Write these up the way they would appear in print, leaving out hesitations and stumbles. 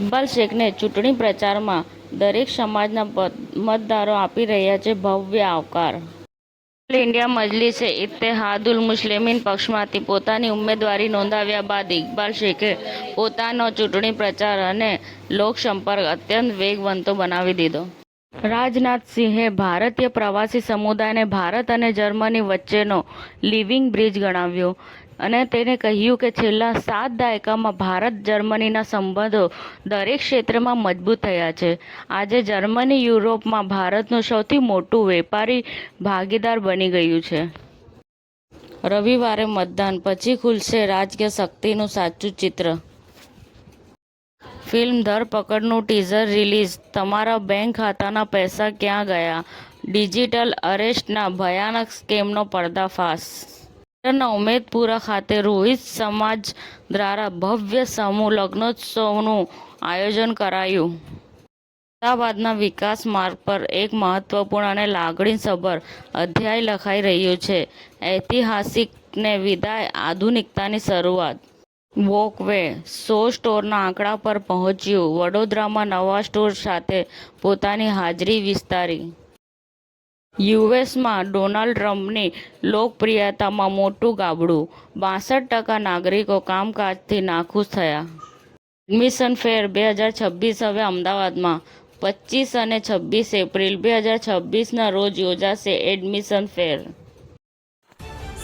ઇકબાલ શેખને ચૂંટણી પ્રચારમાં દરેક સમાજના મતદારો આપી રહ્યા છે ભવ્ય આવકાર. ઓલ ઇન્ડિયા મજલિસે ઇત્તેહાદુલ મુસ્લિમીન પક્ષમાંથી પોતાની ઉમેદવારી નોંધાવ્યા બાદ ઇકબાલ શેખે પોતાનો ચૂંટણી પ્રચાર અને લોકસંપર્ક અત્યંત વેગવંતો બનાવી દીધો. રાજનાથ સિંહે ભારતીય પ્રવાસી સમુદાયને ભારત અને જર્મની વચ્ચેનો લિવિંગ બ્રિજ ગણાવ્યો અને તેને કહ્યું કે છેલ્લા 7 દાયકામાં ભારત જર્મનીના સંબંધો દરેક ક્ષેત્રમાં મજબૂત થયા છે. આજે જર્મની યુરોપમાં ભારતનું સૌથી મોટું વેપારી ભાગીદાર બની ગયું છે. રવિવારે મતદાન પછી ખુલશે રાજકીય શક્તિનું સાચું ચિત્ર. ફિલ્મ ધરપકડનું ટીઝર રિલીઝ. તમારા બેંક ખાતાના પૈસા ક્યાં ગયા? ડિજિટલ અરેસ્ટના ભયાનક સ્કેમનો પર્દાફાશ. પાટણના ઉમેદપુરા ખાતે રોહિત સમાજ દ્વારા ભવ્ય સમૂહ લગ્નોત્સવનું આયોજન કરાયું. અમદાવાદના વિકાસ માર્ગ પર એક મહત્વપૂર્ણ અને લાગણીસભર અધ્યાય લખાઈ રહ્યો છે. ઐતિહાસિકને વિદાય, આધુનિકતાની શરૂઆત. વોકવે 100 સ્ટોરના આંકડા પર પહોંચ્યું. વડોદરામાં નવા સ્ટોર સાથે પોતાની હાજરી વિસ્તારી. યુએસમાં ડોનાલ્ડ ટ્રમ્પની લોકપ્રિયતામાં મોટું ગાબડું. 62% નાગરિકો કામકાજથી નાખુશ થયા. એડમિશન ફેર 2026 હવે અમદાવાદમાં 25 અને 26 એપ્રિલ 2026ના રોજ યોજાશે એડમિશન ફેર.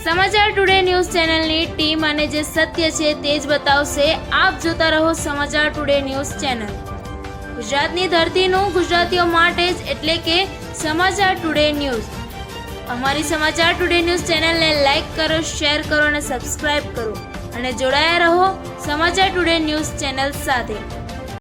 સમાચાર ટુડે ન્યૂઝ ચેનલની ટીમ અને જે સત્ય છે તે જ બતાવશે. આપ જોતા રહો સમાચાર ટુડે ન્યૂઝ ચેનલ. ગુજરાતની ધરતીનું ગુજરાતીઓ માટે જ, એટલે કે સમાચાર ટુડે ન્યૂઝ. અમારી સમાચાર ટુડે ન્યૂઝ ચેનલને લાઈક કરો, શેર કરો અને સબસ્ક્રાઇબ કરો અને જોડાયા રહો સમાચાર ટુડે ન્યૂઝ ચેનલ સાથે.